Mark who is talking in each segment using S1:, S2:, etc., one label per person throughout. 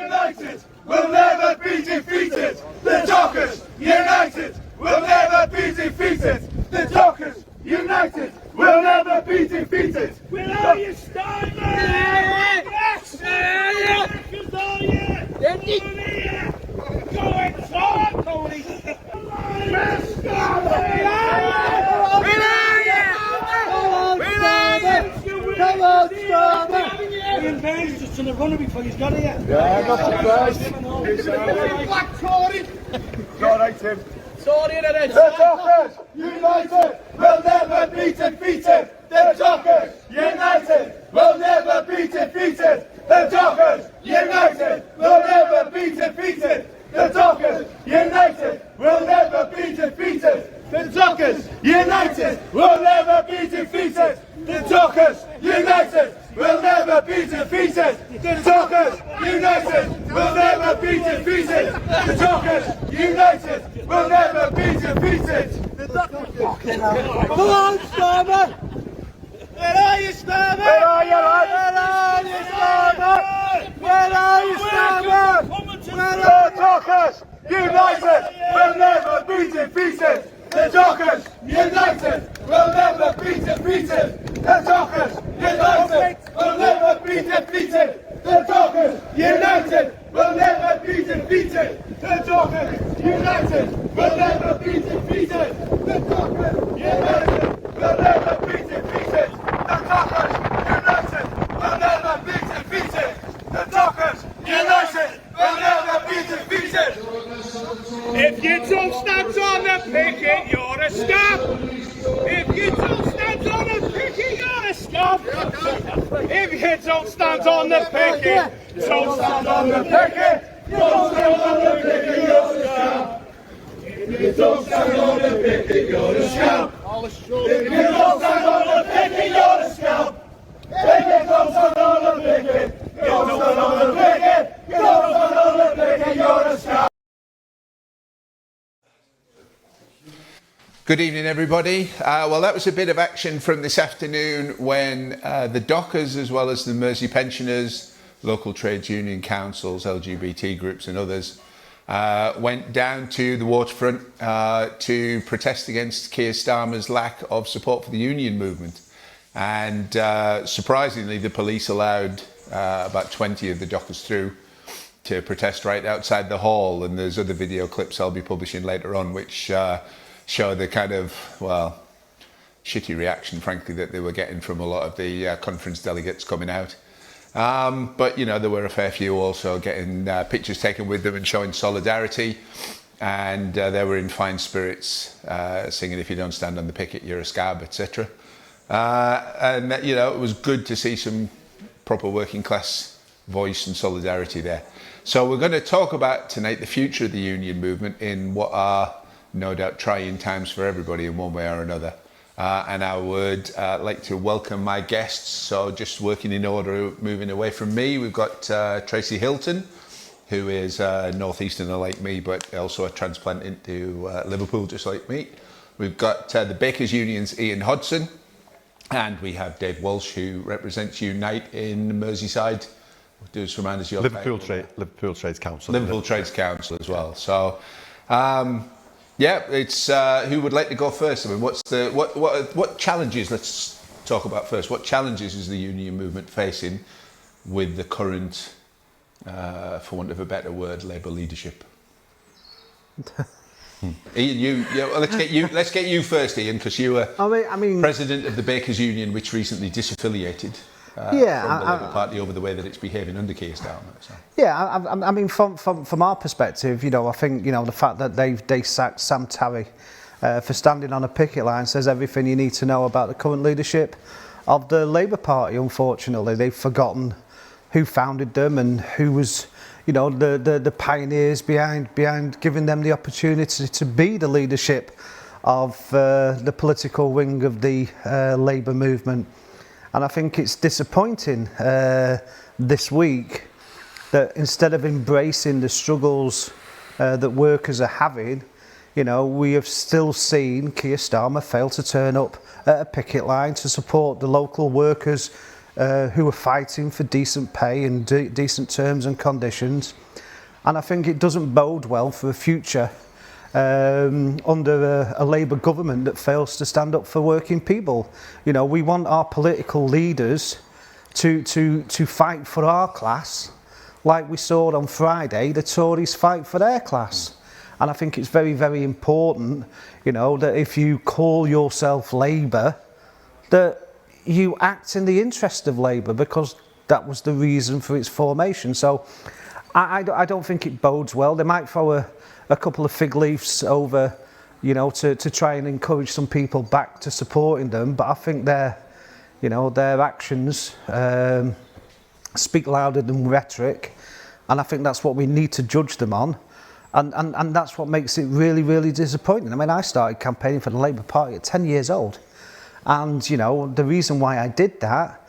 S1: united, will never be defeated. The Dockers, united, will never be defeated. The Dockers, united, will never be defeated.
S2: Where are you, Starmer? Yes! Because are you? Go and talk, Tony!
S3: Come on, Starmer!
S2: Ian Baines just done a runner before he's got here.
S3: Yeah, not surprised.
S1: Black Tory! It's all right, Tim.
S2: Sorry, it is.
S1: The Dockers, united, will never be defeated. The Dockers, united, will never be defeated. The Dockers, united, will never be defeated. The Dockers, united, will never be defeated. The Dockers, united, will never be defeated. The Dockers, united, will never be defeated. The Dockers, united, will never be defeated. The Dockers, united, will never be defeated. The Dockers,
S3: Come on, Starmer!
S2: Where are you, Starmer?
S1: where are you, lads?
S3: Where are you, Starmer?
S1: The Dockers, united, will never be defeated. The Dockers, united, will never be defeated. The Dockers, united, will never be defeated. The Dockers, united, will never be defeated. The Dockers, united, will never be defeated. The Dockers, united, will never be defeated. The Dockers, united, will never be defeated. The Dockers, united, will never be defeated.
S2: If you don't stand on the picket, you're a scab. If you don't stand on the picket, you're a scab. If you don't stand on the picket, don't stand on the picket.
S1: Don't stand on the picket, you're a scab. If you don't stand on the picket, you're a scab. If you don't stand on the picket, you're a scab. If you don't stand on the picket, you don't stand on the picket. You don't stand on the picket, you're a scab.
S4: Good evening, everybody. Well, that was a bit of action from this afternoon when the Dockers, as well as the Mersey pensioners, local trades union councils, LGBT groups and others, went down to the waterfront to protest against Keir Starmer's lack of support for the union movement. And surprisingly, the police allowed about 20 of the Dockers through to protest right outside the hall. And there's other video clips I'll be publishing later on, which show the kind of, well, shitty reaction, frankly, that they were getting from a lot of the conference delegates coming out. But, you know, there were a fair few also getting pictures taken with them and showing solidarity. And they were in fine spirits, singing, "If you don't stand on the picket, you're a scab," etc. And, you know, it was good to see some proper working class voice and solidarity there. So we're going to talk about tonight the future of the union movement in what are no doubt trying times for everybody in one way or another. And I would like to welcome my guests. So just working in order, moving away from me, we've got Tracey Hylton, who is northeasterner like me, but also a transplant into Liverpool, just like me. We've got the Bakers Union's Ian Hodson, and we have Dave Walsh, who represents Unite in Merseyside. Do us remind us your
S5: Liverpool Trades Council.
S4: Liverpool Trades Council as well. So, yeah, it's who would like to go first? I mean, what challenges? Let's talk about first. What challenges is the union movement facing with the current, for want of a better word, Labour leadership? Ian, let's get you first, Ian, because you were president of the Bakers Union, which recently disaffiliated from the Labour Party over the way that it's behaving under Keir Starmer. So.
S3: Yeah, I mean, from our perspective, you know, I think, you know, the fact that they sacked Sam Tarry for standing on a picket line says everything you need to know about the current leadership of the Labour Party. Unfortunately, they've forgotten who founded them and who was, you know, the pioneers behind giving them the opportunity to be the leadership of the political wing of the Labour movement. And I think it's disappointing this week that instead of embracing the struggles that workers are having, you know, we have still seen Keir Starmer fail to turn up at a picket line to support the local workers who are fighting for decent pay and decent terms and conditions. And I think it doesn't bode well for a future under a Labour government that fails to stand up for working people. You know, we want our political leaders to fight for our class, like we saw on Friday, the Tories fight for their class. And I think it's very, very important, you know, that if you call yourself Labour, that you act in the interest of Labour, because that was the reason for its formation. So I don't think it bodes well. They might throw a couple of fig leaves over, you know, to try and encourage some people back to supporting them. But I think their actions speak louder than rhetoric. And I think that's what we need to judge them on. And that's what makes it really, really disappointing. I mean, I started campaigning for the Labour Party at 10 years old. And, you know, the reason why I did that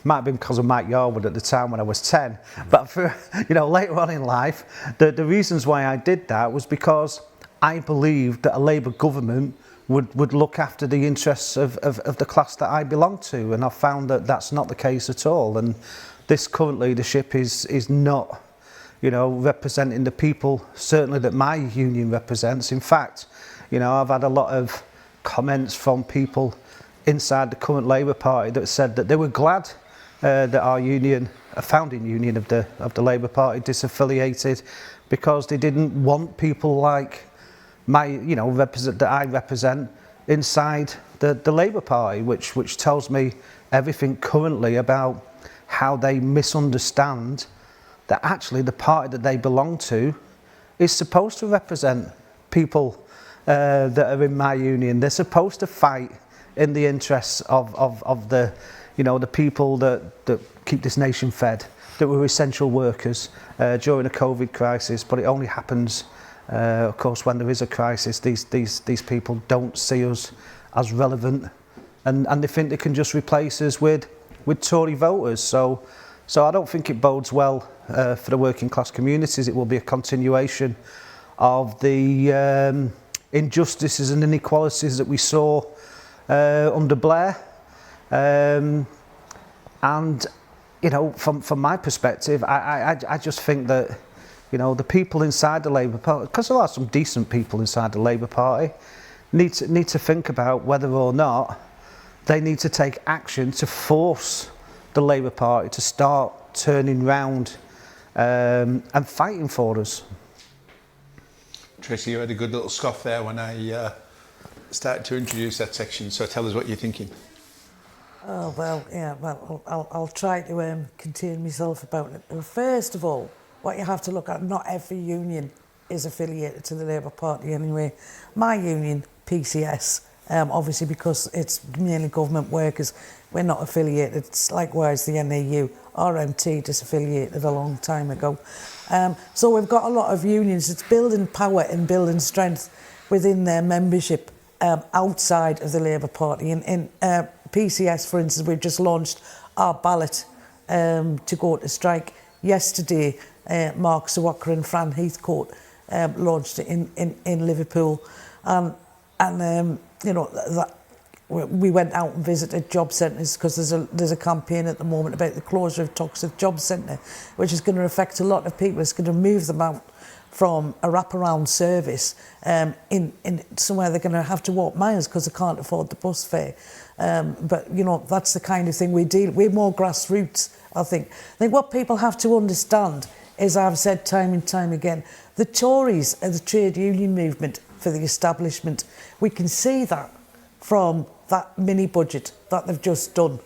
S3: might have been because of Mike Yarwood at the time when I was 10. But, for, you know, later on in life, the reasons why I did that was because I believed that a Labour government would look after the interests of the class that I belong to. And I found that that's not the case at all. And this current leadership is not, you know, representing the people, certainly that my union represents. In fact, you know, I've had a lot of comments from people inside the current Labour Party that said that they were glad that our union, a founding union of the Labour Party, disaffiliated, because they didn't want people like my, you know, that I represent inside the Labour Party, which tells me everything currently about how they misunderstand that actually the party that they belong to is supposed to represent people that are in my union. They're supposed to fight in the interests of the, you know, the people that keep this nation fed, that were essential workers during a COVID crisis. But it only happens, of course, when there is a crisis. These people don't see us as relevant, and they think they can just replace us with Tory voters. So I don't think it bodes well for the working class communities. It will be a continuation of the injustices and inequalities that we saw under Blair. And, you know, from my perspective, I just think that, you know, the people inside the Labour Party, because there are some decent people inside the Labour Party, need to think about whether or not they need to take action to force the Labour Party to start turning round and fighting for us.
S4: Tracey, you had a good little scoff there when I started to introduce that section, so tell us what you're thinking.
S6: Oh, well, yeah, well, I'll try to contain myself about it. Well, first of all, what you have to look at, not every union is affiliated to the Labour Party anyway. My union, PCS, obviously because it's mainly government workers, we're not affiliated. It's likewise the NAU, RMT disaffiliated a long time ago. So we've got a lot of unions. It's building power and building strength within their membership outside of the Labour Party. In PCS, for instance, we've just launched our ballot to go to strike. Yesterday, Mark Skwakbox and Fran Heathcote launched it in Liverpool. And you know, we went out and visited job centres because there's a campaign at the moment about the closure of Toxic Job Centre, which is going to affect a lot of people. It's going to move them out from a wraparound service in somewhere they're going to have to walk miles because they can't afford the bus fare. But, you know, that's the kind of thing we deal with. We're more grassroots, I think. I think what people have to understand is, I've said time and time again, the Tories are the trade union movement for the establishment. We can see that from that mini budget that they've just done,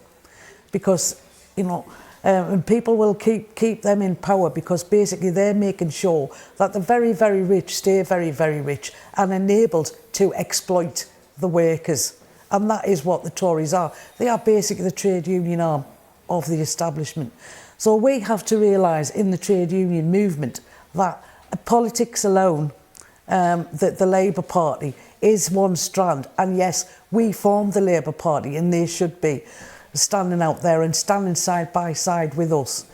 S6: because, you know, and people will keep them in power because basically they're making sure that the very, very rich stay very, very rich and enabled to exploit the workers. And that is what the Tories are. They are basically the trade union arm of the establishment. So we have to realise in the trade union movement that politics alone, that the Labour Party is one strand. And yes, we formed the Labour Party and they should be standing out there and standing side by side with us.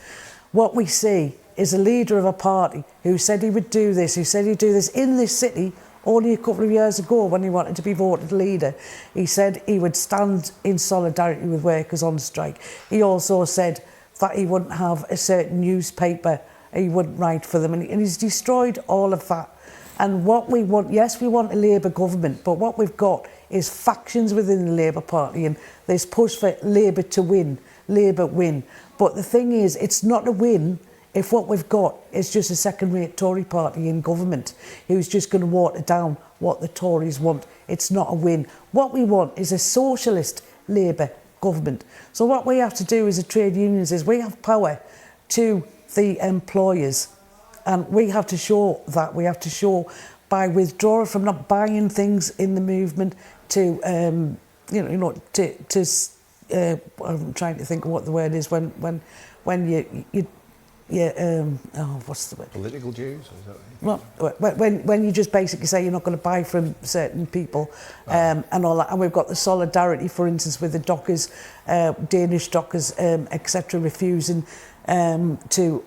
S6: What we see is a leader of a party who said he would do this, who said he'd do this in this city Only a couple of years ago, when he wanted to be voted leader, he said he would stand in solidarity with workers on strike. He also said that he wouldn't have a certain newspaper, he wouldn't write for them, and he's destroyed all of that. And what we want, yes, we want a Labour government, but what we've got is factions within the Labour Party, and there's push for Labour to win, Labour win. But the thing is, it's not a win if what we've got is just a second-rate Tory party in government who's just going to water down what the Tories want. It's not a win. What we want is a socialist Labour government. So what we have to do as a trade unions is we have power to the employers, and we have to show that. We have to show by withdrawing from not buying things in the movement to, I'm trying to think of what the word is when what's the word?
S5: Political dues? Is that right?
S6: Well, when you just basically say you're not going to buy from certain people and all that, and we've got the solidarity, for instance, with the dockers, Danish dockers, etc., refusing to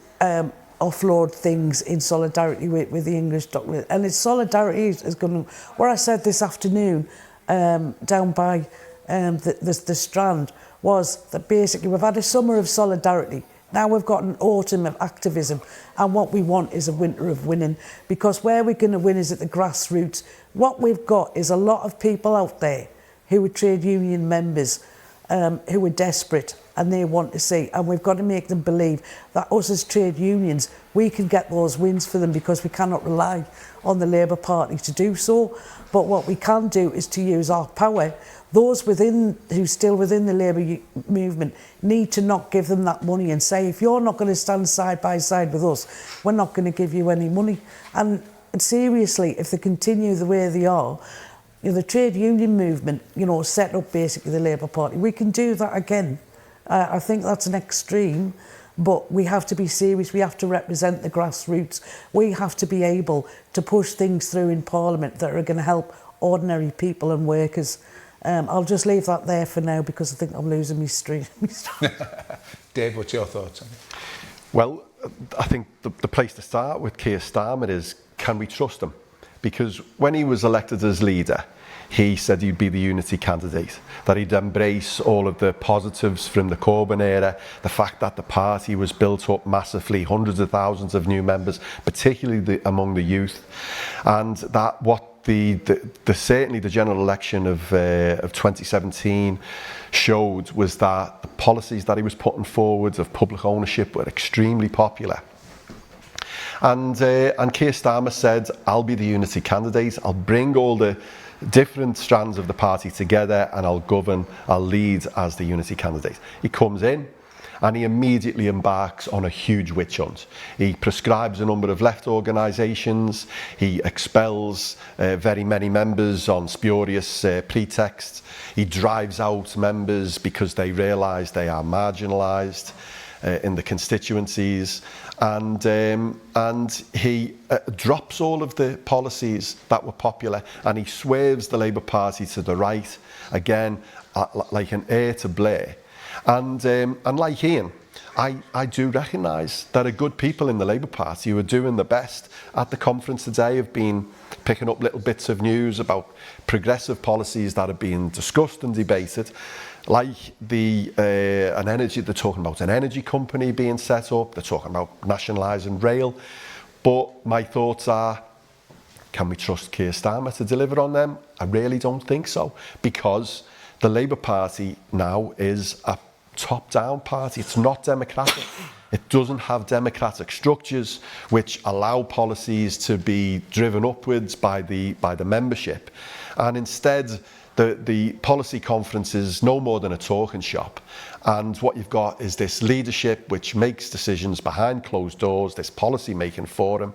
S6: offload things in solidarity with the English dockers. And it's solidarity is going to... What I said this afternoon down by the Strand was that basically we've had a summer of solidarity. Now we've got an autumn of activism, and what we want is a winter of winning, because where we're going to win is at the grassroots. What we've got is a lot of people out there who are trade union members, who are desperate, and they want to see, and we've got to make them believe that us as trade unions, we can get those wins for them, because we cannot rely on the Labour Party to do so. But what we can do is to use our power. Those who's still within the Labour movement need to not give them that money and say, if you're not going to stand side by side with us, we're not going to give you any money. And seriously, if they continue the way they are, the trade union movement, set up basically the Labour Party, we can do that again. I think that's an extreme, but we have to be serious. We have to represent the grassroots. We have to be able to push things through in Parliament that are going to help ordinary people and workers. I'll just leave that there for now, because I think I'm losing my stream.
S4: Dave, what's your thoughts on it?
S5: Well, I think the place to start with Keir Starmer is, can we trust him? Because when he was elected as leader, he said he'd be the unity candidate, that he'd embrace all of the positives from the Corbyn era, the fact that the party was built up massively, hundreds of thousands of new members, particularly among the youth, and that what certainly the general election of 2017 showed was that the policies that he was putting forward of public ownership were extremely popular. And Keir Starmer said, I'll be the unity candidate, I'll bring all the different strands of the party together, and I'll lead as the unity candidate. He comes in and he immediately embarks on a huge witch hunt. He prescribes a number of left organisations, he expels very many members on spurious pretexts, he drives out members because they realise they are marginalised in the constituencies, and he drops all of the policies that were popular, and he swerves the Labour Party to the right, again, like an heir to Blair. And like Ian, I do recognise there are good people in the Labour Party who are doing the best. At the conference today, have been picking up little bits of news about progressive policies that are being discussed and debated, like they're talking about an energy company being set up, they're talking about nationalising rail. But my thoughts are, can we trust Keir Starmer to deliver on them? I really don't think so, because the Labour Party now is a top-down party. It's not democratic. It doesn't have democratic structures which allow policies to be driven upwards by the membership. And instead, the policy conference is no more than a talking shop. And what you've got is this leadership which makes decisions behind closed doors, this policy-making forum,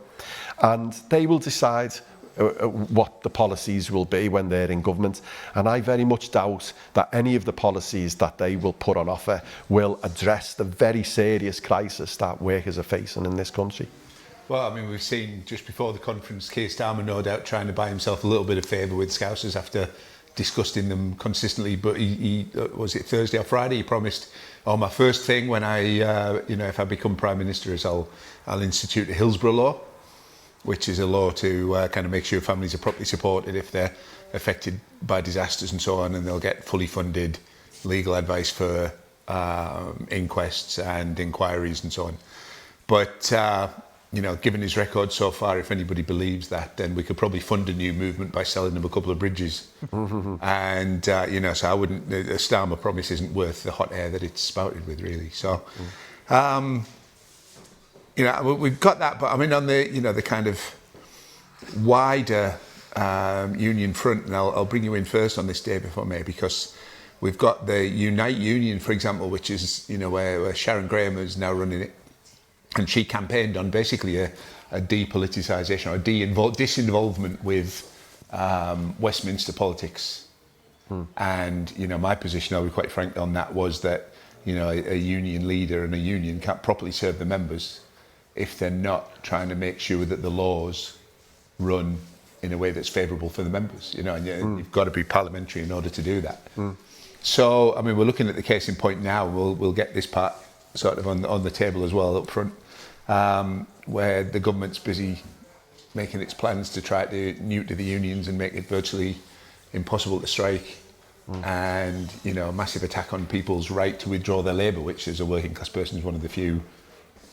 S5: and they will decide what the policies will be when they're in government. And I very much doubt that any of the policies that they will put on offer will address the very serious crisis that workers are facing in this country.
S4: Well, I mean, we've seen just before the conference, Keir Starmer no doubt trying to buy himself a little bit of favour with Scousers after disgusting them consistently. But he was it Thursday or Friday, he promised, my first thing when I, if I become Prime Minister is I'll institute a Hillsborough law. which is a law to kind of make sure families are properly supported if they're affected by disasters and so on, and they'll get fully funded legal advice for inquests and inquiries and so on. But you know, given his record so far, if anybody believes that, then we could probably fund a new movement by selling them a couple of bridges. And you know, so I wouldn't. The Starmer promise isn't worth the hot air that it's spouted with, really. So. You know, we've got that, but I mean, on the, you know, the kind of wider union front, and I'll bring you in first on this, Dave, if I may, because we've got the Unite Union, for example, which is, you know, where Sharon Graham is now running it, and she campaigned on basically a depoliticisation or a disinvolvement with Westminster politics. And, you know, my position, I'll be quite frank on that, was that, you know, a union leader and a union can't properly serve the members if they're not trying to make sure that the laws run in a way that's favourable for the members, you know, and you've got to be parliamentary in order to do that. So, I mean, we're looking at the case in point now. We'll get this part sort of on the table as well up front, where the government's busy making its plans to try to neuter the unions and make it virtually impossible to strike. And, you know, a massive attack on people's right to withdraw their labour, which as a working class person is one of the few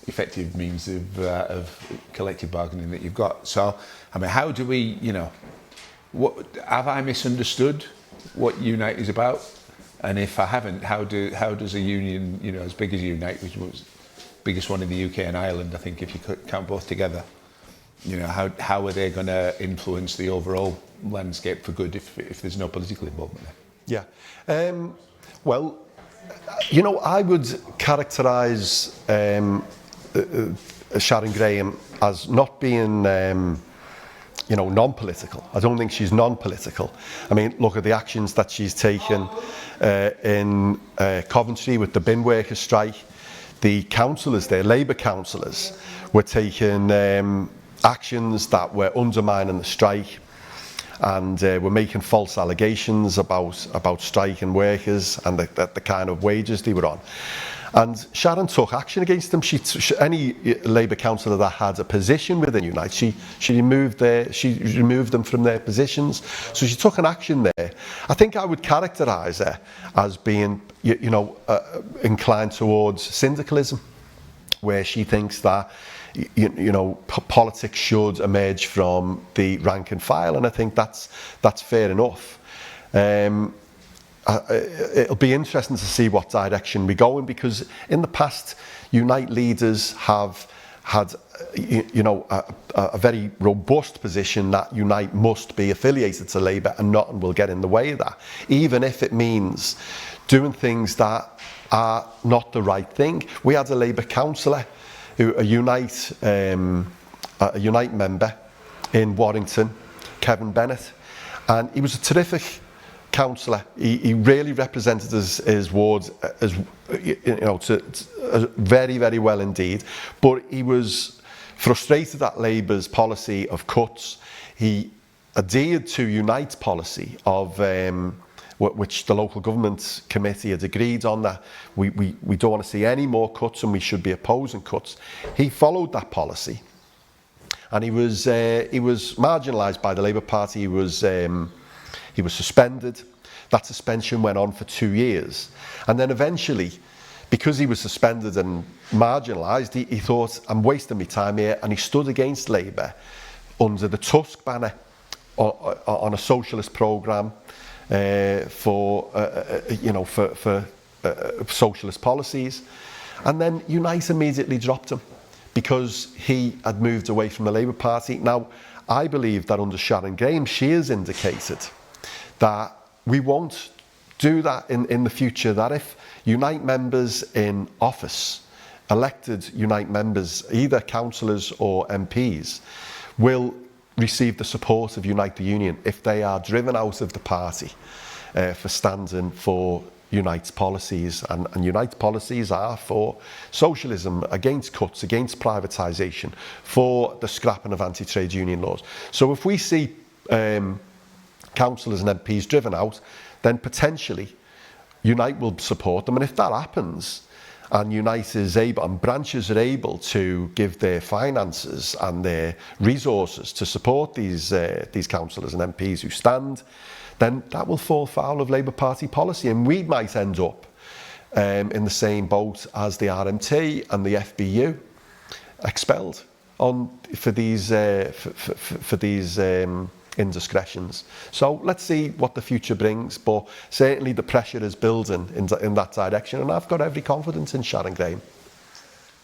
S4: effective means of collective bargaining that you've got. So, I mean, how do we, you know, what have I misunderstood what Unite is about? And if I haven't, how does a union, you know, as big as Unite, which was the biggest one in the UK and Ireland, I think, if you could count both together, you know, how are they going to influence the overall landscape for good if there's no political involvement there?
S5: Yeah. Well, you know, I would characterise Sharon Graham as not being, you know, non-political. I don't think she's non-political. I mean, look at the actions that she's taken in Coventry with the bin workers strike. The councillors there, Labour councillors, were taking actions that were undermining the strike, and were making false allegations about striking workers and the kind of wages they were on. And Sharon took action against them. Any Labour councillor that had a position within Unite, she removed them from their positions. So she took an action there. I think I would characterise her as being, you know, inclined towards syndicalism, where she thinks that, you know, politics should emerge from the rank and file, and I think that's fair enough. It'll be interesting to see what direction we go in, because in the past, Unite leaders have had, you know, a very robust position that Unite must be affiliated to Labour and nothing will get in the way of that, even if it means doing things that are not the right thing. We had a Labour councillor, a Unite member in Warrington, Kevin Bennett, and he was a terrific councillor. He really represented his ward as, you know, very, very well indeed. But he was frustrated at Labour's policy of cuts. He adhered to Unite's policy of which the local government committee had agreed on, that we don't want to see any more cuts and we should be opposing cuts. He followed that policy, and he was marginalised by the Labour Party. He was suspended. That suspension went on for 2 years. And then eventually, because he was suspended and marginalised, he thought, I'm wasting my time here, and he stood against Labour under the Tusk banner on a socialist programme for socialist policies. And then Unite immediately dropped him because he had moved away from the Labour Party. Now, I believe that under Sharon Graham, she has indicated that we won't do that in the future, that if Unite members in office, elected Unite members, either councillors or MPs, will receive the support of Unite the Union if they are driven out of the party for standing for Unite's policies. And Unite's policies are for socialism, against cuts, against privatisation, for the scrapping of anti-trade union laws. So if we see councillors and MPs driven out, then potentially Unite will support them. And if that happens, And Unite is able, and branches are able to give their finances and their resources to support these councillors and MPs who stand, then that will fall foul of Labour Party policy, and we might end up in the same boat as the RMT and the FBU, expelled for these indiscretions. So let's see what the future brings, but certainly the pressure is building in that direction, and I've got every confidence in Sharon Graham.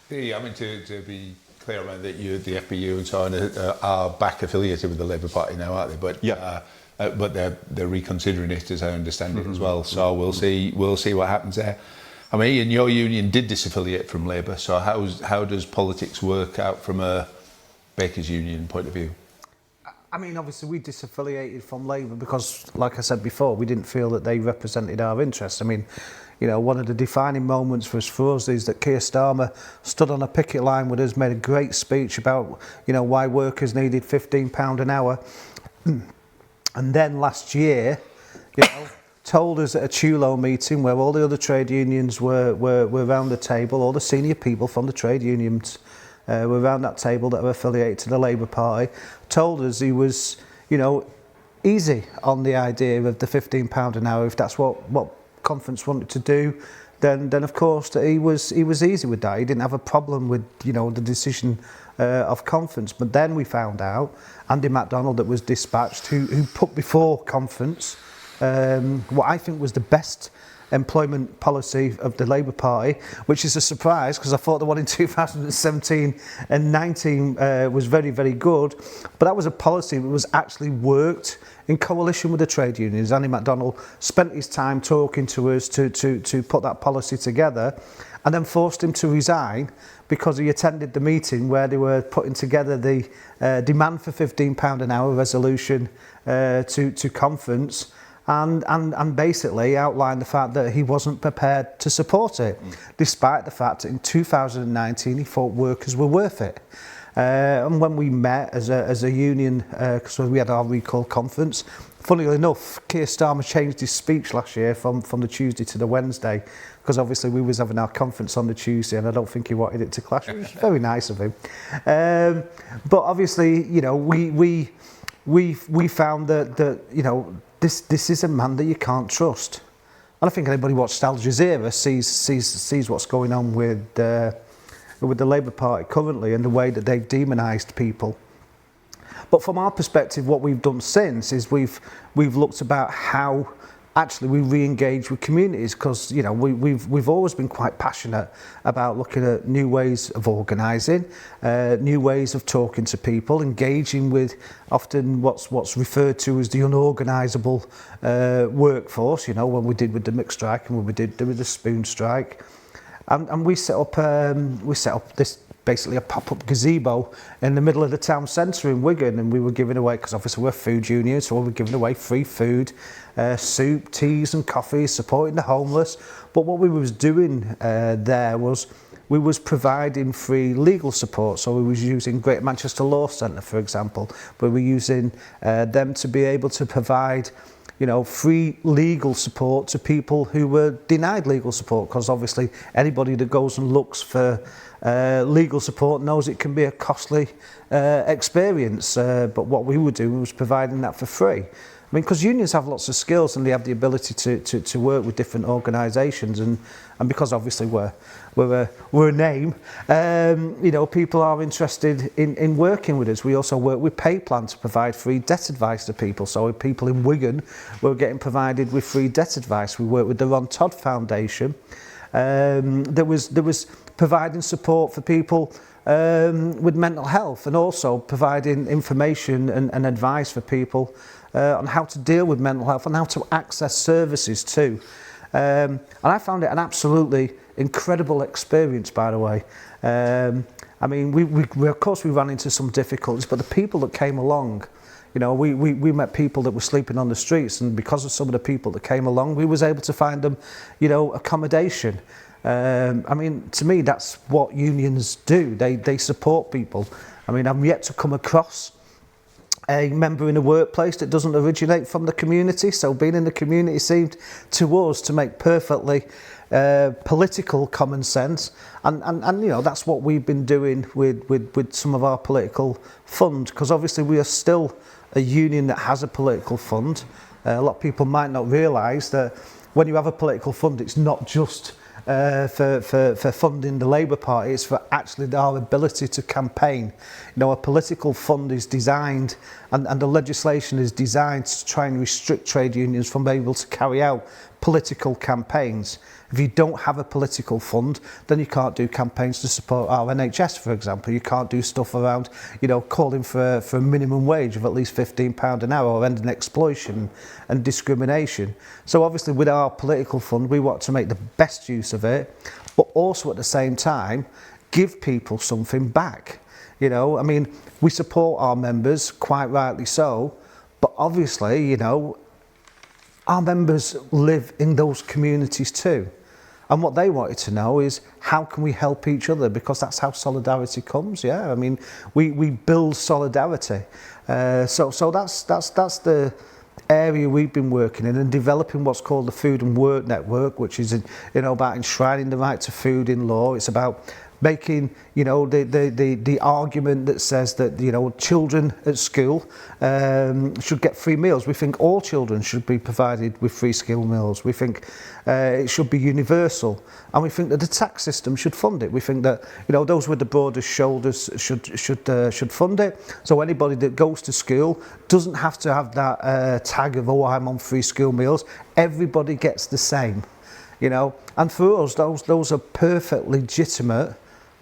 S4: I mean, to be clear around that, the FBU and so on are back affiliated with the Labour Party now, aren't they? But
S5: yeah.
S4: But they're reconsidering it, as I understand it, as well. So we'll see what happens there. I mean, Ian, your union did disaffiliate from Labour, so how does politics work out from a Bakers Union point of view?
S3: I mean, obviously we disaffiliated from Labour because, like I said before, we didn't feel that they represented our interests. I mean, you know, one of the defining moments for us is that Keir Starmer stood on a picket line with us, made a great speech about, you know, why workers needed £15 an hour. And then last year, you know, told us at a Chulo meeting where all the other trade unions were around the table, all the senior people from the trade unions were around that table that are affiliated to the Labour Party, told us he was, you know, easy on the idea of the £15 an hour. If that's what conference wanted to do, then of course that he was easy with that. He didn't have a problem with, you know, the decision of conference. But then we found out Andy MacDonald, that was dispatched, who put before conference what I think was the best employment policy of the Labour Party, which is a surprise because I thought the one in 2017 and 19 was very, very good. But that was a policy that was actually worked in coalition with the trade unions. Andy MacDonald spent his time talking to us to put that policy together, and then forced him to resign because he attended the meeting where they were putting together the demand for £15 an hour resolution to conference. And basically outlined the fact that he wasn't prepared to support it, despite the fact that in 2019 he thought workers were worth it. And when we met as a union, because we had our recall conference, funnily enough, Keir Starmer changed his speech last year from the Tuesday to the Wednesday, because obviously we was having our conference on the Tuesday, and I don't think he wanted it to clash. It was very nice of him. But obviously, you know, we found that you know, this is a man that you can't trust. And I think anybody who watched Al Jazeera sees what's going on with the Labour Party currently and the way that they've demonised people. But from our perspective, what we've done since is we've looked about how actually we re-engage with communities, because, you know, we've always been quite passionate about looking at new ways of organising, new ways of talking to people, engaging with often what's referred to as the unorganisable workforce, you know, when we did with the mixed strike and when we did with the spoon strike. And we set up this basically a pop-up gazebo in the middle of the town centre in Wigan, and we were giving away, because obviously we're a food union, so we were giving away free food, soup, teas and coffees, supporting the homeless. But what we was doing there was we was providing free legal support. So we was using Greater Manchester Law Centre, for example, but we're using them to be able to provide, you know, free legal support to people who were denied legal support, because obviously anybody that goes and looks for legal support knows it can be a costly experience, but what we were doing was providing that for free. I mean, because unions have lots of skills and they have the ability to work with different organisations, and because obviously we're a name, you know, people are interested in working with us. We also work with Payplan to provide free debt advice to people. So people in Wigan were getting provided with free debt advice. We work with the Ron Todd Foundation. There was providing support for people with mental health, and also providing information and advice for people on how to deal with mental health and how to access services too. And I found it an absolutely incredible experience, by the way. I mean, we of course we ran into some difficulties, but the people that came along, you know, we met people that were sleeping on the streets, and because of some of the people that came along, we was able to find them, you know, accommodation. I mean, to me, that's what unions do. They support people. I mean, I'm yet to come across a member in a workplace that doesn't originate from the community. So being in the community seemed to us to make perfectly political common sense, and you know, that's what we've been doing with some of our political fund, because obviously we are still a union that has a political fund. A lot of people might not realise that when you have a political fund, it's not just for funding the Labour Party, it's for actually our ability to campaign. You know, a political fund is designed, and the legislation is designed to try and restrict trade unions from being able to carry out political campaigns. If you don't have a political fund, then you can't do campaigns to support our NHS, for example. You can't do stuff around, you know, calling for a minimum wage of at least £15 an hour, or ending exploitation and discrimination. So obviously with our political fund, we want to make the best use of it, but also at the same time, give people something back. You know, I mean, we support our members, quite rightly so, but obviously, you know, our members live in those communities too. And what they wanted to know is, how can we help each other? Because that's how solidarity comes, yeah. I mean, we build solidarity. So that's the area we've been working in, and developing what's called the Food and Work Network, which is, you know, about enshrining the right to food in law. It's about making, you know, the argument that says that, you know, children at school should get free meals. We think all children should be provided with free school meals. We think it should be universal, and we think that the tax system should fund it. We think that, you know, those with the broadest shoulders should fund it. So anybody that goes to school doesn't have to have that tag of, oh, I'm on free school meals. Everybody gets the same, you know. And for us, those are perfect legitimate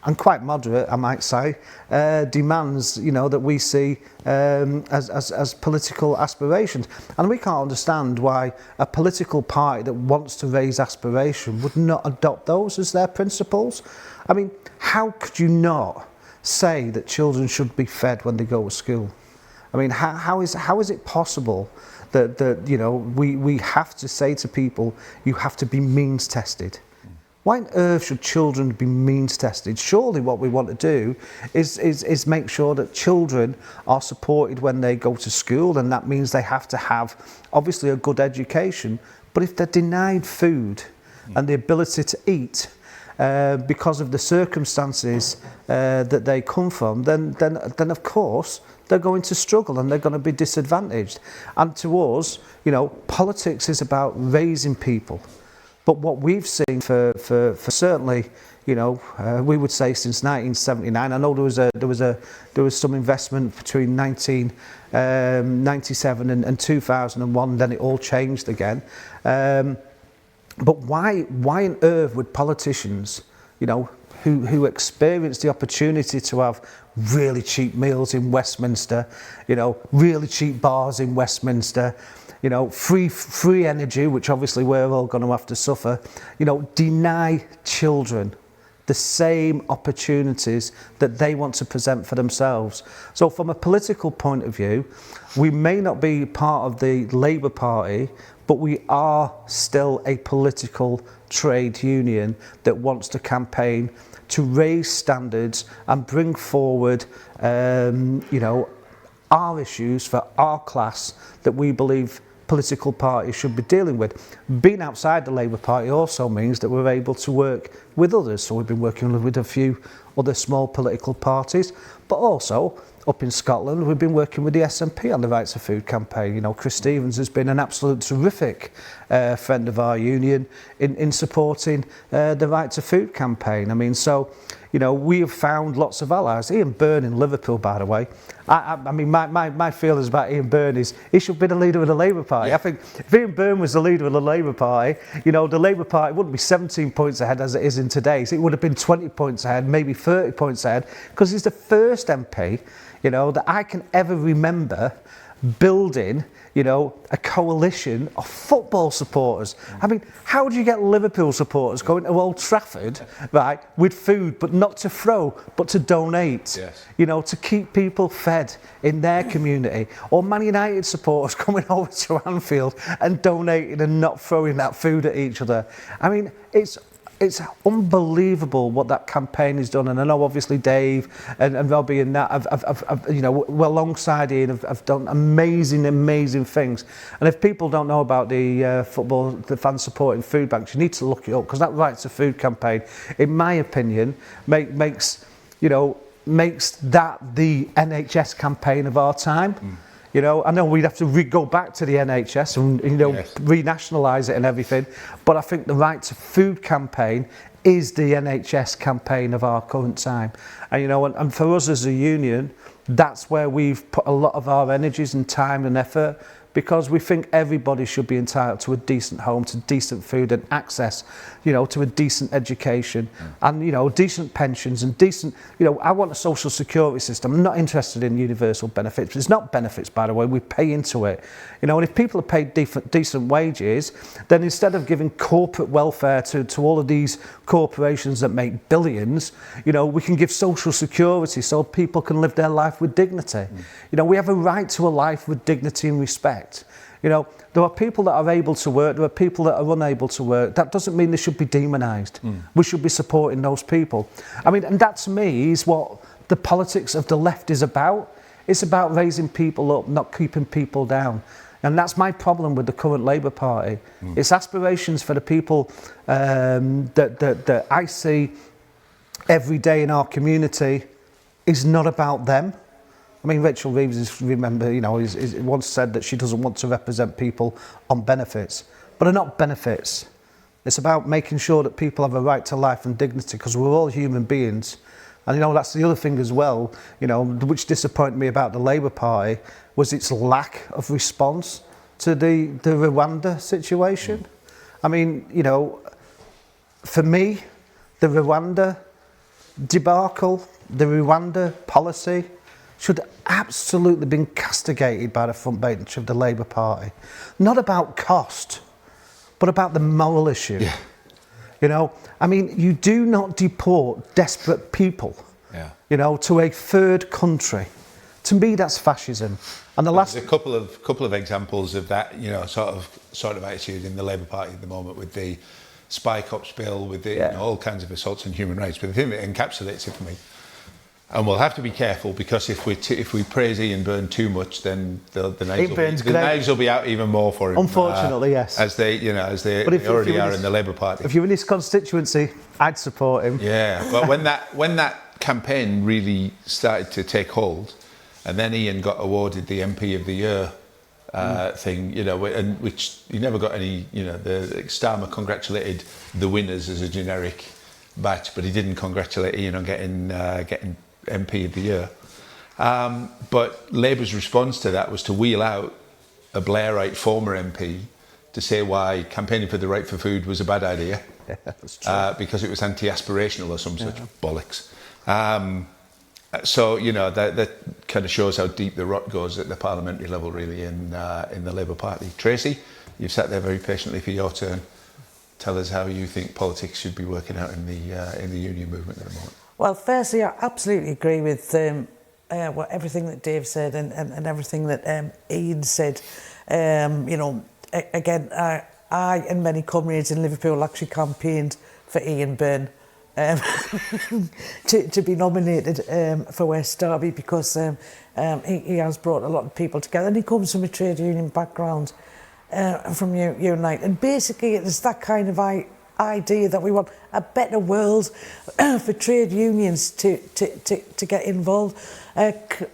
S3: and quite moderate, I might say, demands, you know, that we see as political aspirations. And we can't understand why a political party that wants to raise aspiration would not adopt those as their principles. I mean, how could you not say that children should be fed when they go to school? I mean, how is it possible that you know, we have to say to people, you have to be means tested? Why on earth should children be means tested? Surely what we want to do is make sure that children are supported when they go to school, and that means they have to have, obviously, a good education. But if they're denied food and the ability to eat because of the circumstances that they come from, then of course they're going to struggle and they're going to be disadvantaged. And to us, you know, politics is about raising people. But what we've seen for certainly, you know, we would say since 1979. I know there was some investment between 1997 and 2001. Then it all changed again. But why on earth would politicians, you know, who experience the opportunity to have really cheap meals in Westminster, you know, really cheap bars in Westminster, you know, free energy, which obviously we're all going to have to suffer, you know, deny children the same opportunities that they want to present for themselves? So from a political point of view, we may not be part of the Labour Party, but we are still a political trade union that wants to campaign to raise standards and bring forward, you know, our issues for our class that we believe political parties should be dealing with. Being outside the Labour Party also means that we're able to work with others. So we've been working with a few other small political parties, but also up in Scotland, we've been working with the SNP on the Right to Food campaign. You know, Chris Stevens has been an absolute terrific friend of our union in supporting the Right to Food campaign. I mean, so, you know, we have found lots of allies. Ian Byrne in Liverpool, by the way. I mean, my feelings about Ian Byrne is he should be the leader of the Labour Party. Yeah. I think if Ian Byrne was the leader of the Labour Party, you know, the Labour Party wouldn't be 17 points ahead as it is in today's. It would have been 20 points ahead, maybe 30 points ahead, because he's the first MP, you know, that I can ever remember building, you know, a coalition of football supporters. I mean, how do you get Liverpool supporters going to Old Trafford, right, with food, but not to throw, but to donate,
S4: yes,
S3: you know, to keep people fed in their community? Or Man United supporters coming over to Anfield and donating and not throwing that food at each other. I mean, it's it's unbelievable what that campaign has done, and I know obviously Dave and Robbie and that have you know, well, alongside Ian have done amazing things. And if people don't know about the football, the fan supporting food banks, you need to look it up, because that Right to Food campaign, in my opinion, makes that the NHS campaign of our time. You know, I know we'd have to go back to the NHS and, you know, renationalise it and everything, but I think the Right to Food campaign is the NHS campaign of our current time. And, you know, and for us as a union, that's where we've put a lot of our energies and time and effort, because we think everybody should be entitled to a decent home, to decent food and access, you know, to a decent education and, you know, decent pensions and decent, you know, I want a social security system. I'm not interested in universal benefits. It's not benefits, by the way, we pay into it. You know, and if people are paid decent wages, then instead of giving corporate welfare to all of these corporations that make billions, you know, we can give social security so people can live their life with dignity. You know, we have a right to a life with dignity and respect. You know, there are people that are able to work, there are people that are unable to work. That doesn't mean they should be demonised. We should be supporting those people. I mean, and that to me is what the politics of the left is about. It's about raising people up, not keeping people down. And that's my problem with the current Labour Party. Its aspirations for the people that I see every day in our community is not about them. I mean, Rachel Reeves is once said that she doesn't want to represent people on benefits, but they're not benefits. It's about making sure that people have a right to life and dignity, because we're all human beings. And, you know, that's the other thing as well, you know, which disappointed me about the Labour Party, was its lack of response to the Rwanda situation. I mean, you know, for me, the Rwanda debacle, the Rwanda policy, should absolutely been castigated by the front bench of the Labour Party. Not about cost, but about the moral issue.
S4: Yeah.
S3: You know, I mean, you do not deport desperate people, you know, to a third country. To me, that's fascism. And
S4: There's a couple of examples of that, you know, sort of attitude in the Labour Party at the moment, with the Spy Cops bill, with the, you know, all kinds of assaults on human rights. But the thing that encapsulates it for me, and we'll have to be careful, because if we praise Ian Byrne too much, then the knives will be out even more for him.
S3: Unfortunately, yes.
S4: As they already are in the Labour Party.
S3: If you're in his constituency, I'd support him.
S4: Yeah, but when that campaign really started to take hold, and then Ian got awarded the MP of the Year thing, you know, and which he never got any, you know, the Starmer congratulated the winners as a generic batch, but he didn't congratulate Ian on getting MP of the Year. But Labour's response to that was to wheel out a Blairite former MP to say why campaigning for the right for food was a bad idea.
S3: Yeah, that's true.
S4: Because it was anti-aspirational or some such bollocks. So, you know, that kind of shows how deep the rot goes at the parliamentary level, really, in the Labour Party. Tracey, you've sat there very patiently for your turn. Tell us how you think politics should be working out in the union movement at the moment.
S6: Well, firstly, I absolutely agree with everything that Dave said and everything that Ian said. You know, again, I and many comrades in Liverpool actually campaigned for Ian Byrne to be nominated for West Derby, because he has brought a lot of people together, and he comes from a trade union background from Unite, and basically it's that kind of idea that we want a better world for trade unions to get involved.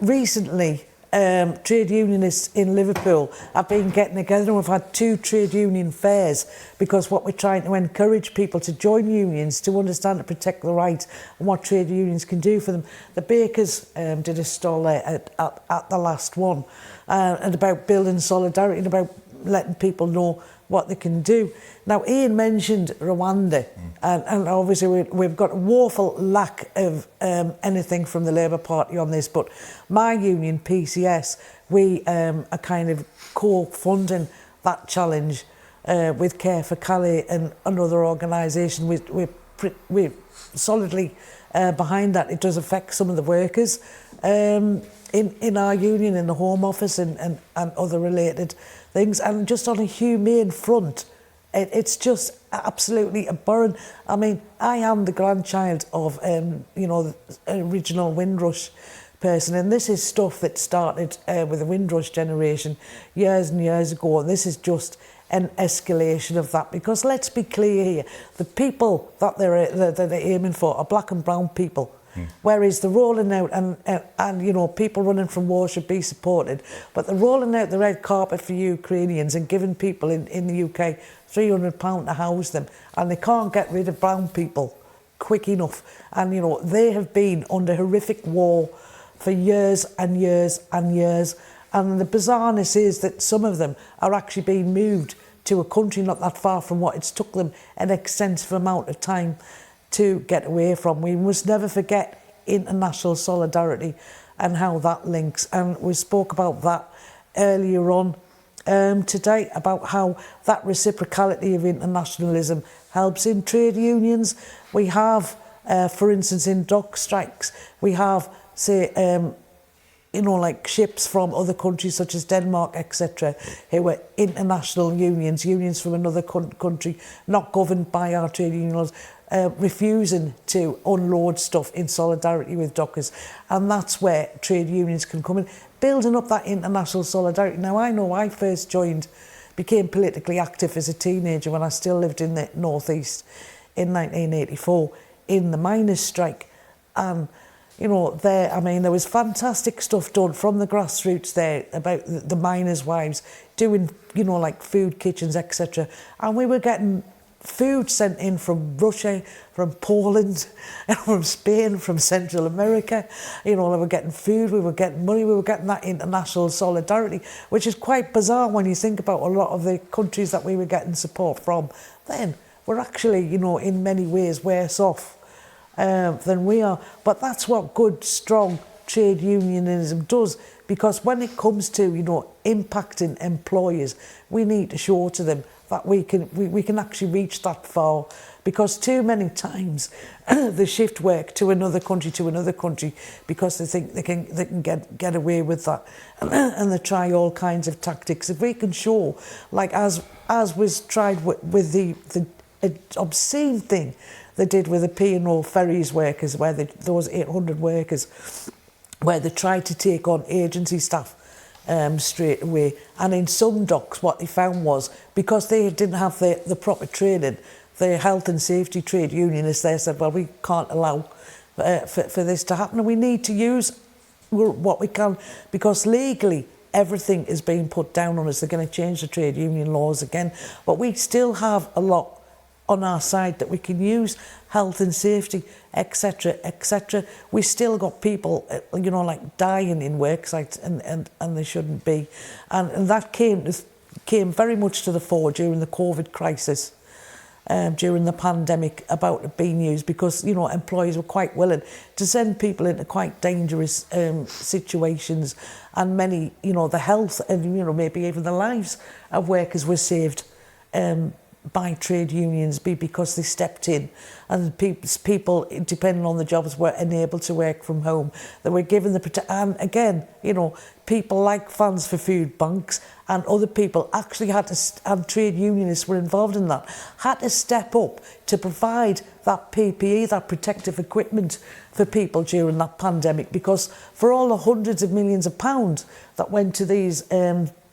S6: Recently, trade unionists in Liverpool have been getting together, and we've had 2 trade union fairs, because what we're trying to encourage people to join unions, to understand and protect the rights and what trade unions can do for them. The bakers did a stall there at the last one, and about building solidarity and about letting people know what they can do. Now, Ian mentioned Rwanda, and obviously we've got a woeful lack of anything from the Labour Party on this, but my union, PCS, we are kind of co-funding that challenge with Care for Calais and another organisation. We're solidly behind that. It does affect some of the workers in our union, in the Home Office and other related things. And just on a humane front, It's just absolutely abhorrent. I mean, I am the grandchild of, you know, the original Windrush person, and this is stuff that started with the Windrush generation years and years ago, and this is just an escalation of that, because let's be clear here, the people that they're aiming for are black and brown people. Whereas the rolling out and you know, people running from war should be supported, but the rolling out the red carpet for Ukrainians and giving people in the UK £300 to house them, and they can't get rid of brown people quick enough. And you know, they have been under horrific war for years and years and years, and the bizarreness is that some of them are actually being moved to a country not that far from what it's took them an extensive amount of time to get away from. We must never forget international solidarity and how that links, and we spoke about that earlier on today, about how that reciprocality of internationalism helps in trade unions. We have, for instance, in dock strikes, we have, say, you know, like ships from other countries such as Denmark, etc., who were international unions from another country, not governed by our trade union laws, refusing to unload stuff in solidarity with dockers. And that's where trade unions can come in, building up that international solidarity. Now, I know I first became politically active as a teenager when I still lived in the northeast in 1984 in the miners' strike. And you know, there was fantastic stuff done from the grassroots there about the miners' wives doing, you know, like food kitchens, etc. And we were getting food sent in from Russia, from Poland, from Spain, from Central America. You know, we were getting food, we were getting money, we were getting that international solidarity, which is quite bizarre when you think about a lot of the countries that we were getting support from. Then we're actually, you know, in many ways worse off than we are. But that's what good, strong trade unionism does, because when it comes to, you know, impacting employers, we need to show to them that we can actually reach that far, because too many times they shift work to another country because they think they can get away with that, and they try all kinds of tactics. If we can show, like as was tried with the obscene thing they did with the P&O ferries workers, where those 800 workers, where they tried to take on agency staff straight away. And in some docks, what they found was, because they didn't have the proper training, the health and safety trade unionists there said, well, we can't allow for this to happen, and we need to use what we can, because legally everything is being put down on us. They're going to change the trade union laws again, but we still have a lot on our side that we can use, health and safety, etc., etc. We still got people, you know, like dying in work sites, and they shouldn't be, and that came very much to the fore during the COVID crisis, during the pandemic, about it being used, because, you know, employers were quite willing to send people into quite dangerous situations, and many, you know, the health and, you know, maybe even the lives of workers were saved by trade unions, because they stepped in, and people, depending on the jobs, were enabled to work from home. They were given and again, you know, people like Fans for Food banks and other people actually had to, and trade unionists were involved in that, had to step up to provide that PPE, that protective equipment for people during that pandemic, because for all the hundreds of millions of pounds that went to these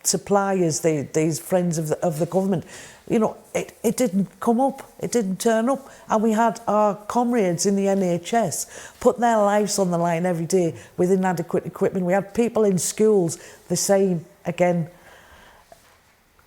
S6: suppliers, these friends of the government, you know, it didn't come up, it didn't turn up. And we had our comrades in the NHS putting their lives on the line every day with inadequate equipment. We had people in schools, the same again.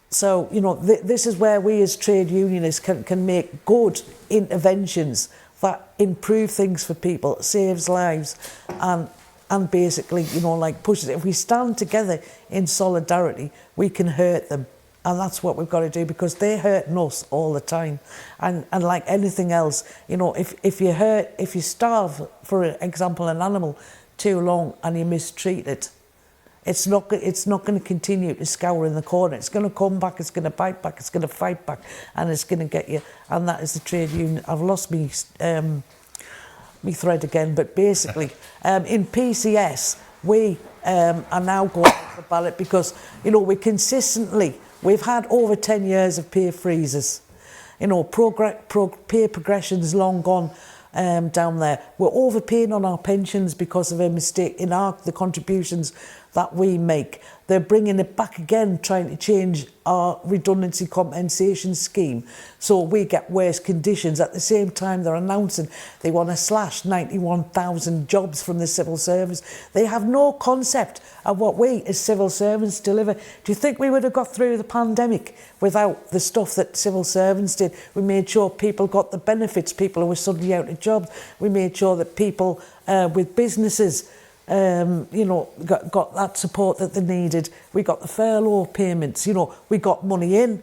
S6: So, you know, this is where we as trade unionists can make good interventions that improve things for people, saves lives, and basically, you know, like pushes it. If we stand together in solidarity, we can hurt them. And that's what we've got to do, because they're hurting us all the time. And like anything else, you know, if you starve, for example, an animal too long and you mistreat it, it's not going to continue to scour in the corner. It's going to come back, it's going to bite back, it's going to fight back, and it's going to get you. And that is the trade union. I've lost me thread again, but basically, in PCS, we are now going to the ballot because, you know, we've had over 10 years of pay freezes. You know, pay progression's long gone down there. We're overpaying on our pensions because of a mistake in the contributions that we make. They're bringing it back again, trying to change our redundancy compensation scheme so we get worse conditions. At the same time, they're announcing they want to slash 91,000 jobs from the civil service. They have no concept of what we as civil servants deliver. Do you think we would have got through the pandemic without the stuff that civil servants did? We made sure people got the benefits, people who were suddenly out of jobs. We made sure that people with businesses you know, got that support that they needed. We got the furlough payments, you know, we got money in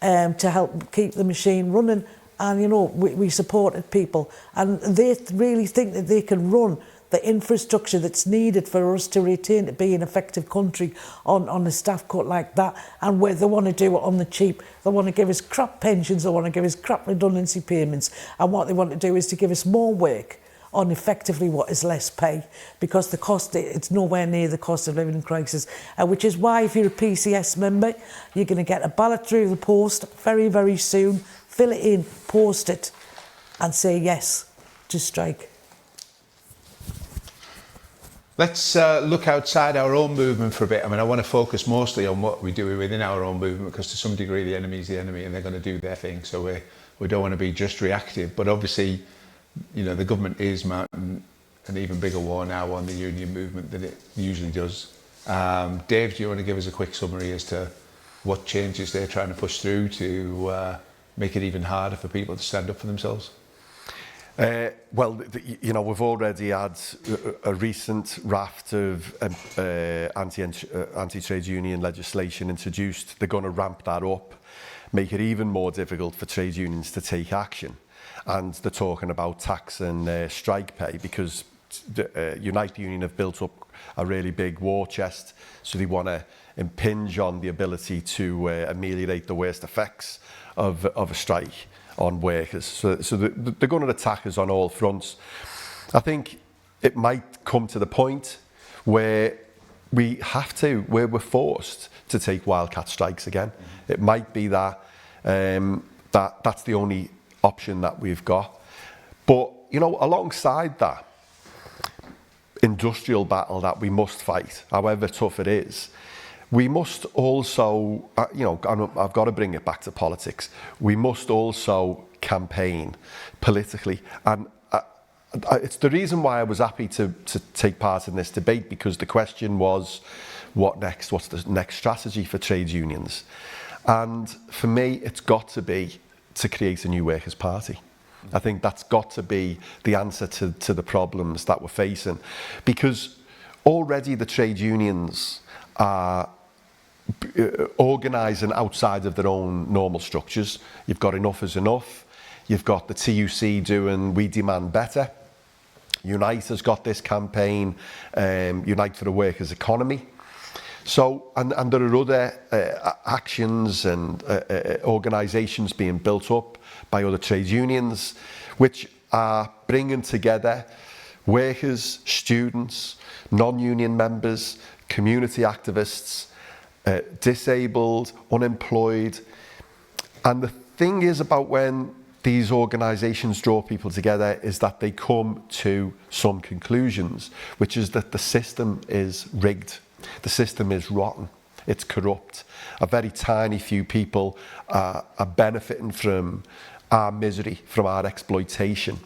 S6: to help keep the machine running, and, you know, we supported people. And they really think that they can run the infrastructure that's needed for us to retain to be an effective country on a staff cut like that. And where they want to do it on the cheap, they want to give us crap pensions, they want to give us crap redundancy payments, and what they want to do is to give us more work on effectively what is less pay, because the cost, it's nowhere near the cost of living crisis, which is why if you're a PCS member, you're going to get a ballot through the post very, very soon, fill it in, post it, and say yes to strike.
S4: Let's look outside our own movement for a bit. I mean, I want to focus mostly on what we do within our own movement, because to some degree the enemy is the enemy and they're going to do their thing, so we don't want to be just reactive. But obviously, you know, the government is mounting an even bigger war now on the union movement than it usually does. Dave, do you want to give us a quick summary as to what changes they're trying to push through to make it even harder for people to stand up for themselves?
S5: Well, you know, we've already had a recent raft of anti-trade union legislation introduced. They're going to ramp that up, make it even more difficult for trade unions to take action. And they're talking about tax and strike pay, because Unite Union have built up a really big war chest, so they want to impinge on the ability to ameliorate the worst effects of a strike on workers. So they're going to attack us on all fronts. I think it might come to the point where where we're forced to take wildcat strikes again. It might be that that's the only option that we've got. But, you know, alongside that industrial battle that we must fight, however tough it is, we must also, you know, I've got to bring it back to politics, we must also campaign politically. And it's the reason why I was happy to take part in this debate, because the question was, what next? What's the next strategy for trade unions? And for me, it's got to be to create a new workers' party. I think that's got to be the answer to the problems that we're facing, because already the trade unions are organising outside of their own normal structures. You've got Enough is Enough, you've got the TUC doing We Demand Better, Unite has got this campaign, Unite for a Workers' Economy. So, and there are other actions and organisations being built up by other trade unions, which are bringing together workers, students, non-union members, community activists, disabled, unemployed. And the thing is about when these organisations draw people together is that they come to some conclusions, which is that the system is rigged. The system is rotten, it's corrupt. A very tiny few people are benefiting from our misery, from our exploitation.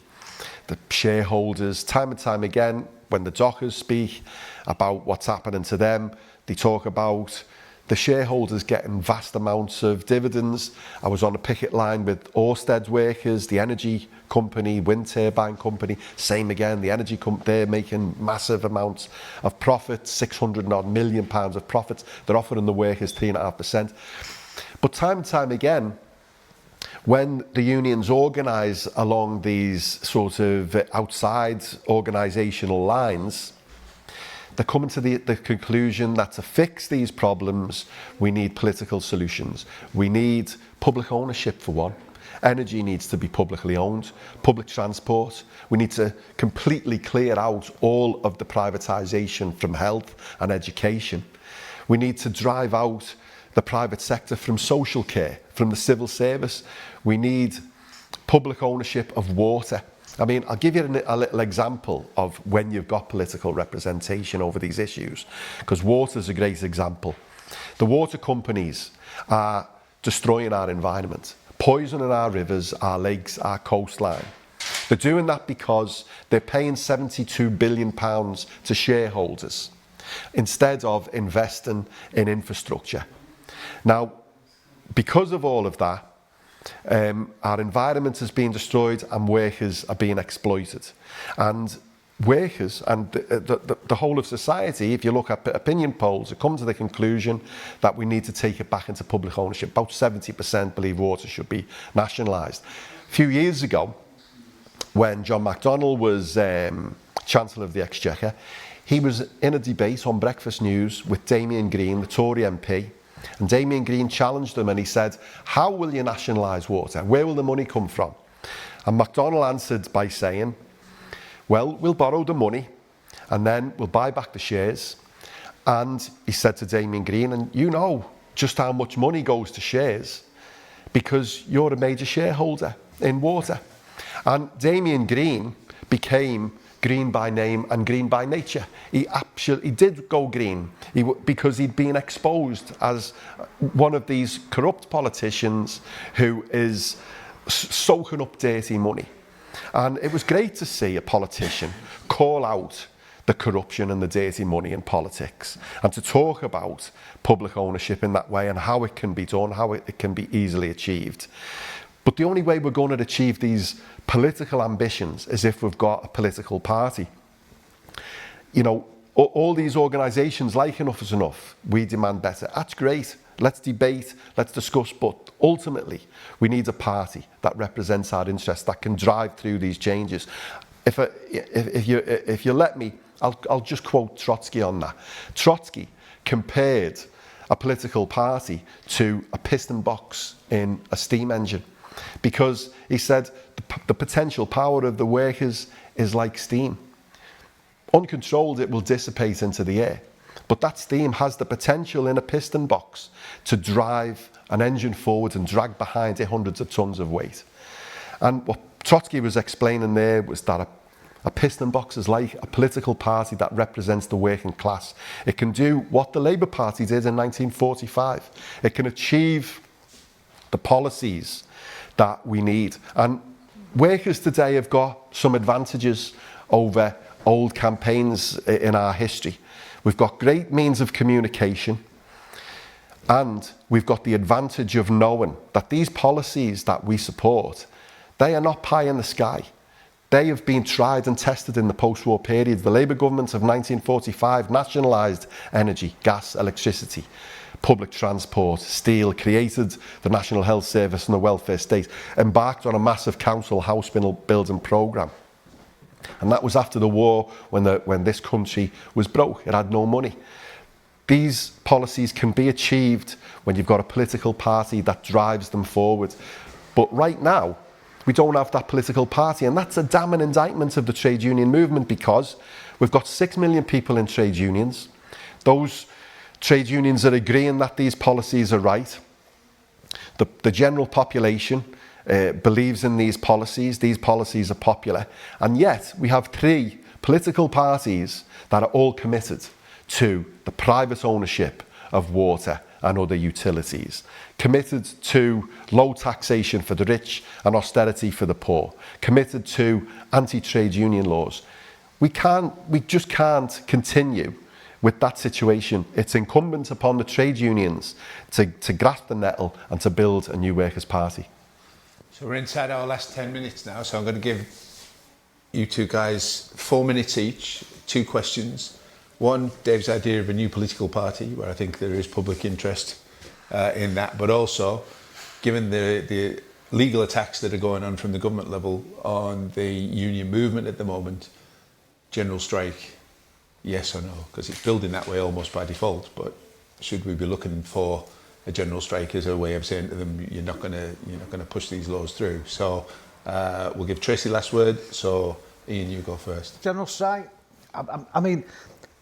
S5: The shareholders, time and time again, when the dockers speak about what's happening to them, they talk about the shareholders getting vast amounts of dividends. I was on a picket line with Orsted's workers, the energy company, wind turbine company, same again, the energy company, they're making massive amounts of profit, 600 odd million pounds of profits. They're offering the workers 3.5%. But time and time again, when the unions organise along these sort of outside organisational lines, they're coming to the conclusion that to fix these problems, we need political solutions. We need public ownership for one. Energy needs to be publicly owned. Public transport. We need to completely clear out all of the privatisation from health and education. We need to drive out the private sector, from social care, from the civil service. We need public ownership of water. I mean, I'll give you a little example of when you've got political representation over these issues, because water is a great example. The water companies are destroying our environment, poisoning our rivers, our lakes, our coastline. They're doing that because they're paying £72 billion to shareholders instead of investing in infrastructure. Now, because of all of that, our environment is being destroyed and workers are being exploited. And workers and the whole of society, if you look at opinion polls, have come to the conclusion that we need to take it back into public ownership. About 70% believe water should be nationalised. A few years ago, when John McDonnell was Chancellor of the Exchequer, he was in a debate on Breakfast News with Damien Green, the Tory MP, and Damien Green challenged him and he said, how will you nationalise water? Where will the money come from? And McDonnell answered by saying, well, we'll borrow the money and then we'll buy back the shares. And he said to Damien Green, and you know just how much money goes to shares because you're a major shareholder in water. And Damien Green became green by name and green by nature. He did go green because he'd been exposed as one of these corrupt politicians who is soaking up dirty money. And it was great to see a politician call out the corruption and the dirty money in politics and to talk about public ownership in that way and how it can be done, how it can be easily achieved. But the only way we're going to achieve these political ambitions is if we've got a political party. You know, all these organisations like Enough is Enough, We Demand Better, that's great. Let's debate, let's discuss, but ultimately we need a party that represents our interests, that can drive through these changes. If you let me, I'll just quote Trotsky on that. Trotsky compared a political party to a piston box in a steam engine, because he said the potential power of the workers is like steam. Uncontrolled, it will dissipate into the air. But that steam has the potential in a piston box to drive an engine forward and drag behind it hundreds of tons of weight. And what Trotsky was explaining there was that a piston box is like a political party that represents the working class. It can do what the Labour Party did in 1945. It can achieve the policies that we need. And workers today have got some advantages over old campaigns in our history. We've got great means of communication, and we've got the advantage of knowing that these policies that we support, they are not pie in the sky. They have been tried and tested in the post-war period. The Labour government of 1945 nationalised energy, gas, electricity, public transport, steel, created the National Health Service and the welfare state, embarked on a massive council house building programme. And that was after the war, when this country was broke. It had no money. These policies can be achieved when you've got a political party that drives them forward. But right now, we don't have that political party, and that's a damning indictment of the trade union movement, because we've got 6 million people in trade unions. Those trade unions are agreeing that these policies are right. The general population believes in these policies are popular, and yet we have 3 political parties that are all committed to the private ownership of water and other utilities, committed to low taxation for the rich and austerity for the poor, committed to anti-trade union laws. We just can't continue with that situation. It's incumbent upon the trade unions to grasp the nettle and to build a new workers' party.
S4: So we're inside our last 10 minutes now, so I'm going to give you two guys 4 minutes each, 2 questions. One, Dave's idea of a new political party, where I think there is public interest in that, but also, given the legal attacks that are going on from the government level on the union movement at the moment, general strike, yes or no? Because it's building that way almost by default, but should we be looking for a general strike as a way of saying to them, you're not going to push these laws through? So we'll give Tracey last word. So Ian, you go first.
S3: General strike. I mean,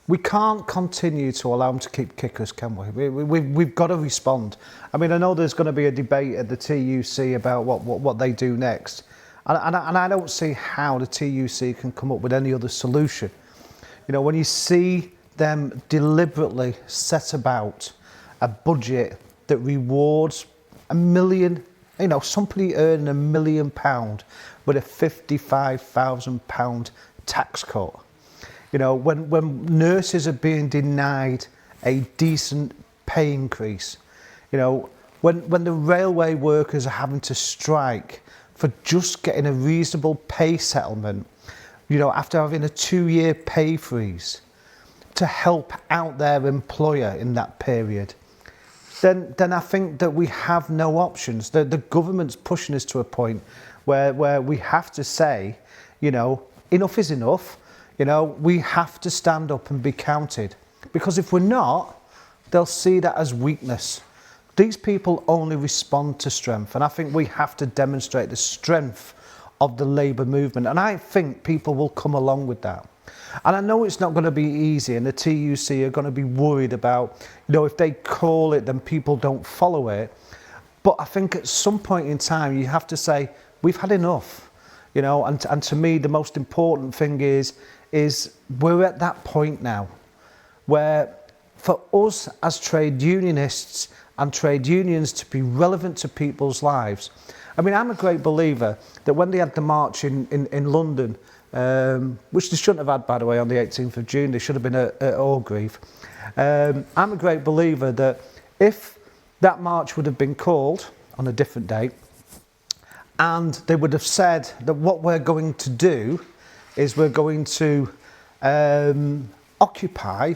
S3: We can't continue to allow them to keep kickers, can we? We've got to respond. I mean, I know there's going to be a debate at the TUC about what they do next. And I don't see how the TUC can come up with any other solution. You know, when you see them deliberately set about a budget that rewards £1 million, you know, somebody earning £1 million with a £55,000 tax cut. You know, when nurses are being denied a decent pay increase, you know, when the railway workers are having to strike for just getting a reasonable pay settlement, you know, after having a 2-year pay freeze to help out their employer in that period, then I think that we have no options. The government's pushing us to a point where we have to say, you know, enough is enough. You know, we have to stand up and be counted. Because if we're not, they'll see that as weakness. These people only respond to strength, and I think we have to demonstrate the strength of the Labour movement, and I think people will come along with that. And I know it's not going to be easy, and the TUC are going to be worried about, you know, if they call it, then people don't follow it. But I think at some point in time, you have to say, we've had enough, you know, and to me, the most important thing is we're at that point now where for us as trade unionists and trade unions to be relevant to people's lives. I mean, I'm a great believer that when they had the march in London, which they shouldn't have had, by the way, on the 18th of June, they should have been at Orgreave. I'm a great believer that if that march would have been called on a different date, and they would have said that what we're going to do is we're going to occupy,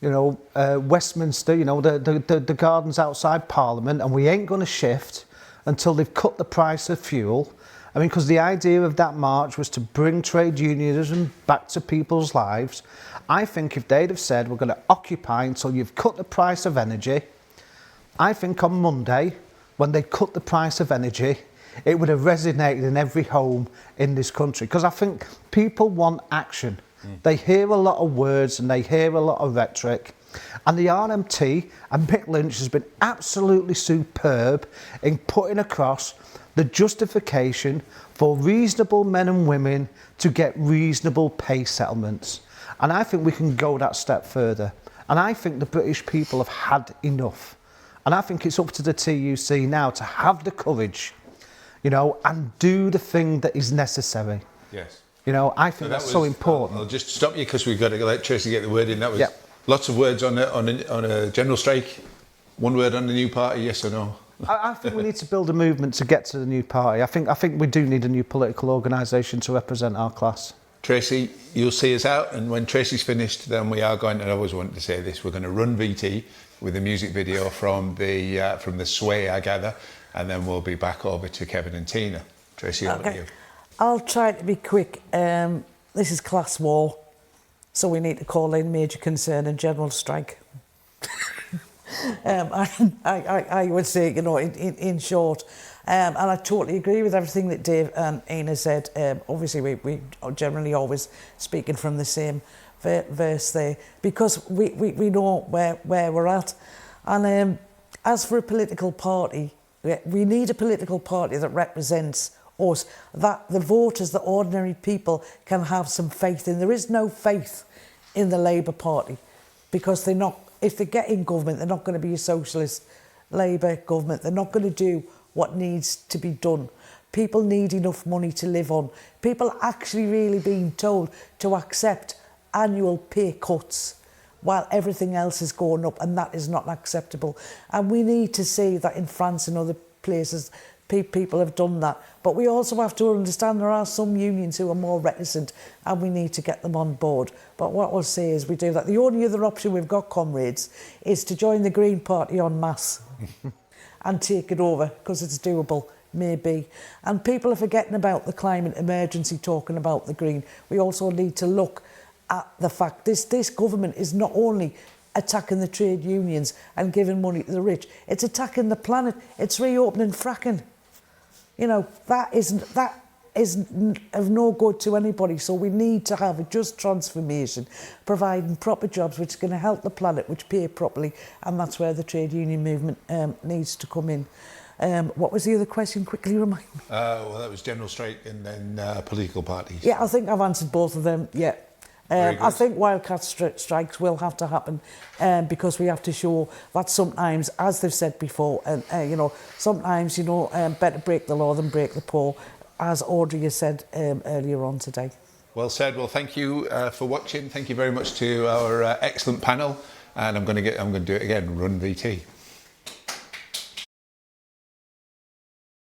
S3: you know, Westminster, you know, the gardens outside Parliament, and we ain't going to shift until they've cut the price of fuel. I mean, because the idea of that march was to bring trade unionism back to people's lives. I think if they'd have said, we're going to occupy until you've cut the price of energy, I think on Monday, when they cut the price of energy, it would have resonated in every home in this country. Because I think people want action. They hear a lot of words and they hear a lot of rhetoric. And the RMT and Mick Lynch has been absolutely superb in putting across the justification for reasonable men and women to get reasonable pay settlements. And I think we can go that step further. And I think the British people have had enough. And I think it's up to the TUC now to have the courage, you know, and do the thing that is necessary.
S4: Yes.
S3: You know, I think that's so important.
S4: I'll just stop you because we've got to let Tracey get the word in. That was lots of words on a general strike. One word on the new party, yes or no?
S3: I think we need to build a movement to get to the new party. I think we do need a new political organisation to represent our class.
S4: Tracey, you'll see us out, and when Tracey's finished, then we are going to, and I always wanted to say this, we're going to run VT with a music video from the Sway, I gather, and then we'll be back over to Kevin and Tina. Tracey, over to you.
S6: I'll try to be quick. This is class war, so we need to call in major concern and general strike. I would say, you know, in short, and I totally agree with everything that Dave and Ina said. Obviously, we are generally always speaking from the same verse there, because we know where we're at. And as for a political party, we need a political party that represents us, that the voters, the ordinary people, can have some faith in. There is no faith in the Labour Party, because they're not, if they get in government, they're not going to be a socialist Labour government. They're not going to do what needs to be done. People need enough money to live on. People are actually really being told to accept annual pay cuts while everything else is going up, and that is not acceptable. And we need to see that in France and other places, people have done that. But we also have to understand there are some unions who are more reticent, and we need to get them on board. But what we'll say is we do that. The only other option we've got, comrades, is to join the Green Party en masse and take it over, because it's doable, maybe. And people are forgetting about the climate emergency, talking about the Green. We also need to look at the fact this government is not only attacking the trade unions and giving money to the rich, it's attacking the planet. It's reopening fracking. You know, that is of no good to anybody. So we need to have a just transformation, providing proper jobs which are going to help the planet, which pay properly, and that's where the trade union movement needs to come in. What was the other question? Quickly remind me.
S4: Well, that was general strike and then political parties.
S6: Yeah, I think I've answered both of them. Yeah. I think wildcat strikes will have to happen because we have to show that sometimes, as they've said before, and you know, sometimes, you know, better break the law than break the law, as Audrey has said earlier on today.
S4: Well said. Well, thank you for watching. Thank you very much to our excellent panel, and I'm going to do it again. Run VT.